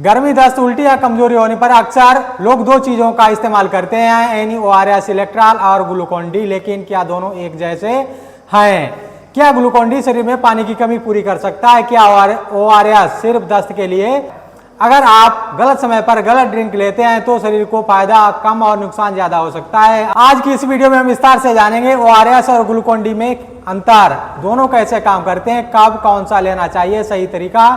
गर्मी, दस्त, उल्टी या कमजोरी होने पर अक्सर लोग दो चीजों का इस्तेमाल करते हैं, NaORS इलेक्ट्रॉल और ग्लूकोन डी। लेकिन क्या दोनों एक जैसे हैं? क्या ग्लूकोन डी शरीर में पानी की कमी पूरी कर सकता है? क्या ORS सिर्फ दस्त के लिए? अगर आप गलत समय पर गलत ड्रिंक लेते हैं तो शरीर को फायदा कम और नुकसान ज्यादा हो सकता है। आज की इस वीडियो में हम विस्तार से जानेंगे ORS और ग्लूकोन डी में अंतर, दोनों कैसे काम करते हैं, कब कौन सा लेना चाहिए, सही तरीका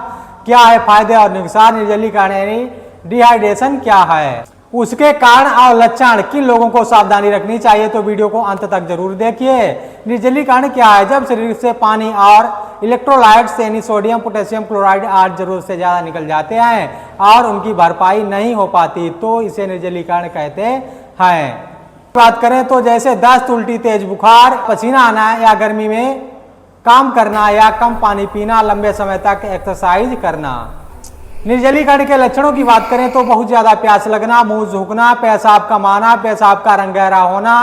क्या है, फायदे और नुकसान, निर्जलीकरण यानी डिहाइड्रेशन क्या है, उसके कारण और लक्षण, किन लोगों को सावधानी रखनी चाहिए, तो वीडियो को अंत तक जरूर देखिए। निर्जलीकरण क्या है? जब शरीर से पानी और इलेक्ट्रोलाइट्स यानी सोडियम, पोटेशियम क्लोराइड आदि जरूरत से ज्यादा निकल जाते हैं और उनकी भरपाई नहीं हो पाती तो इसे निर्जलीकरण कहते हैं। बात करें तो जैसे दस्त, उल्टी, तेज बुखार, पसीना आना या गर्मी में काम करना या कम पानी पीना, लंबे समय तक एक्सरसाइज करना। निर्जलीकरण के लक्षणों की बात करें तो बहुत ज्यादा प्यास लगना, मुंह सूखना, पेशाब कम आना, पेशाब का रंग गहरा होना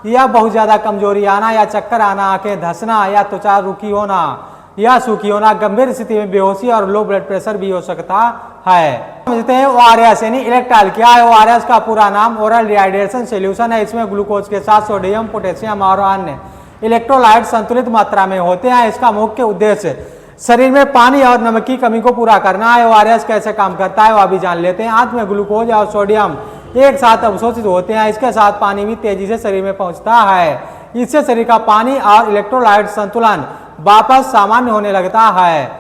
या बहुत ज्यादा कमजोरी आना या चक्कर आना, आंखें धंसना या त्वचा रूखी होना या सूखी होना, गंभीर स्थिति में बेहोशी और लो ब्लड प्रेशर भी हो सकता है। समझते हैं ORS यानी इलेक्ट्रॉल क्या है। ORS का पूरा नाम ओरल रिहाइड्रेशन सॉल्यूशन है। इसमें ग्लूकोज के साथ सोडियम, पोटेशियम और अन्य इलेक्ट्रोलाइट संतुलित मात्रा में होते हैं। इसका मुख्य उद्देश्य शरीर में पानी और नमक की कमी को पूरा करना है। ORS कैसे काम करता है वह भी जान लेते हैं। आंत में ग्लूकोज और सोडियम एक साथ अवशोषित होते हैं, इसके साथ पानी भी तेजी से शरीर में पहुंचता है। इससे शरीर का पानी और इलेक्ट्रोलाइट संतुलन वापस सामान्य होने लगता है।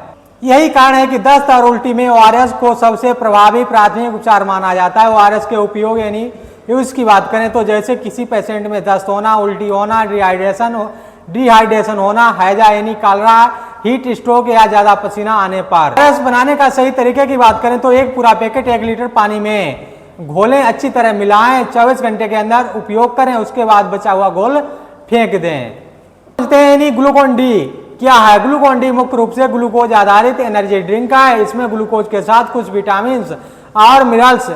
यही कारण है कि दस्त और उल्टी में ORS को सबसे प्रभावी प्राथमिक उपचार माना जाता है। ORS के उपयोग यानी यूज की बात करें तो जैसे किसी पेशेंट में दस्त होना, उल्टी होना, डिहाइड्रेशन होना, हैजा यानी कॉलरा, हीट स्ट्रोक या ज्यादा पसीना आने पर। ORS बनाने का सही तरीके की बात करें तो एक पूरा पैकेट 1 लीटर पानी में घोलें, अच्छी तरह मिलाएं, 24 घंटे के अंदर उपयोग करें, उसके बाद बचा हुआ घोल फेंक दें। ग्लूकोन डी क्या है? ग्लूकोन डी मुख्य रूप से ग्लूकोज आधारित एनर्जी ड्रिंक है। इसमें ग्लूकोज के साथ कुछ विटामिन और मिनरल्स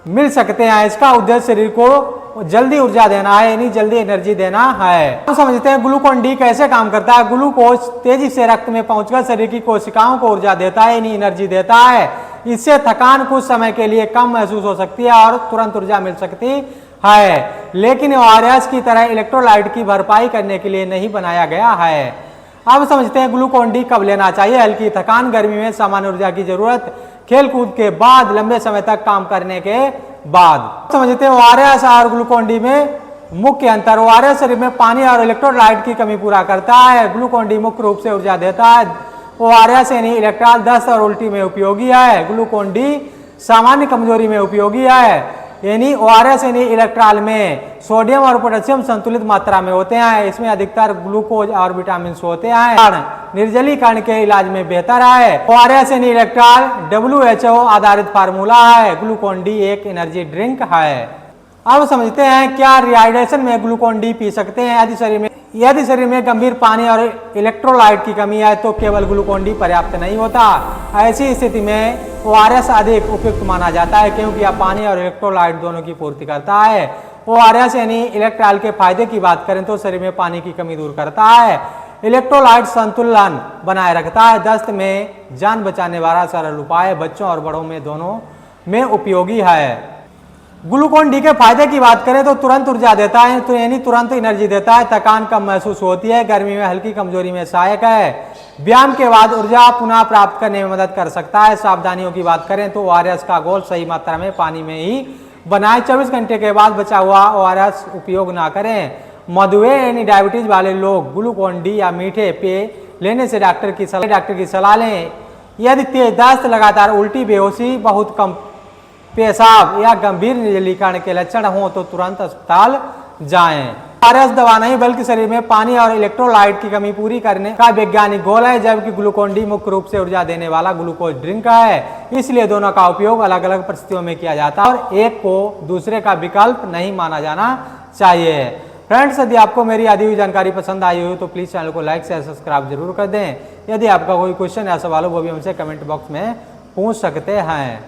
मिल सकते हैं। इसका उद्देश्य शरीर को जल्दी ऊर्जा देना है यानी जल्दी एनर्जी देना है। तो समझते हैं ग्लूकोन डी कैसे काम करता है। ग्लूकोज तेजी से रक्त में पहुंचकर शरीर की कोशिकाओं को ऊर्जा देता है यानी एनर्जी देता है। इससे थकान कुछ समय के लिए कम महसूस हो सकती है और तुरंत ऊर्जा मिल सकती है, लेकिन ORS की तरह इलेक्ट्रोलाइट की भरपाई करने के लिए नहीं बनाया गया है। अब समझते हैं ग्लूकोन डी कब लेना चाहिए। हल्की थकान, गर्मी में सामान्य ऊर्जा की जरूरत, खेल कूद के बाद, लंबे समय तक काम करने के बाद। समझते हैं ORS और ग्लूकोन डी में मुख्य अंतर। ORS शरीर में पानी और इलेक्ट्रोलाइट की कमी पूरा करता है। ग्लूकोन डी मुख्य रूप से ऊर्जा देता है। ORS यानी इलेक्ट्रॉल दस्त और उल्टी में उपयोगी है। ग्लूकोन डी सामान्य कमजोरी में उपयोगी है यानी ORS यानी इलेक्ट्रॉल में सोडियम और पोटेशियम संतुलित मात्रा में होते हैं। इसमें अधिकतर ग्लूकोज और विटामिन होते हैं। निर्जलीकरण के इलाज में बेहतर है। ORS यानी इलेक्ट्रॉल WHO आधारित फार्मूला है। ग्लूकोन डी एक एनर्जी ड्रिंक है। अब समझते हैं क्या रिहाइड्रेशन में ग्लूकोन डी पी सकते हैं। यदि शरीर में गंभीर पानी और इलेक्ट्रोलाइट की कमी है तो केवल ग्लूकोन डी पर्याप्त नहीं होता। ऐसी स्थिति में ORS अधिक उपयुक्त माना जाता है क्योंकि यह पानी और इलेक्ट्रोलाइट दोनों की पूर्ति करता है। ORS यानी इलेक्ट्रॉल के फायदे की बात करें तो शरीर में पानी की कमी दूर करता है, इलेक्ट्रोलाइट संतुलन बनाए रखता है, दस्त में जान बचाने वाला सरल उपाय बच्चों और बड़ों में दोनों में उपयोगी है। ग्लूकोन डी के फायदे की बात करें तो तुरंत ऊर्जा देता है तो यानी तुरंत एनर्जी देता है, थकान कम महसूस होती है, गर्मी में हल्की कमजोरी में सहायक है, व्यायाम के बाद ऊर्जा पुनः प्राप्त करने में मदद कर सकता है। सावधानियों की बात करें तो ORS का घोल सही मात्रा में पानी में ही बनाए, 24 घंटे के बाद बचा हुआ ORS उपयोग ना करें। मधुमेह यानी डायबिटीज वाले लोग ग्लूकोन डी या मीठे पेय लेने से डॉक्टर की सलाह लें। यदि तेज दस्त, लगातार उल्टी, बेहोशी, बहुत कम पेशाब या गंभीर निर्जलीकरण के लक्षण हो तो तुरंत अस्पताल जाएं। ORS दवा नहीं बल्कि शरीर में पानी और इलेक्ट्रोलाइट की कमी पूरी करने का वैज्ञानिक घोल है, जबकि ग्लूकोन डी मुख्य रूप से ऊर्जा देने वाला ग्लूकोज ड्रिंक है। इसलिए दोनों का उपयोग अलग अलग परिस्थितियों में किया जाता है और एक को दूसरे का विकल्प नहीं माना जाना चाहिए। फ्रेंड्स, यदि आपको मेरी आदि हुई जानकारी पसंद आई हो तो प्लीज चैनल को लाइक शेयर सब्सक्राइब जरूर कर दें। यदि आपका कोई क्वेश्चन या सवाल हो वो भी हमसे कमेंट बॉक्स में पूछ सकते हैं।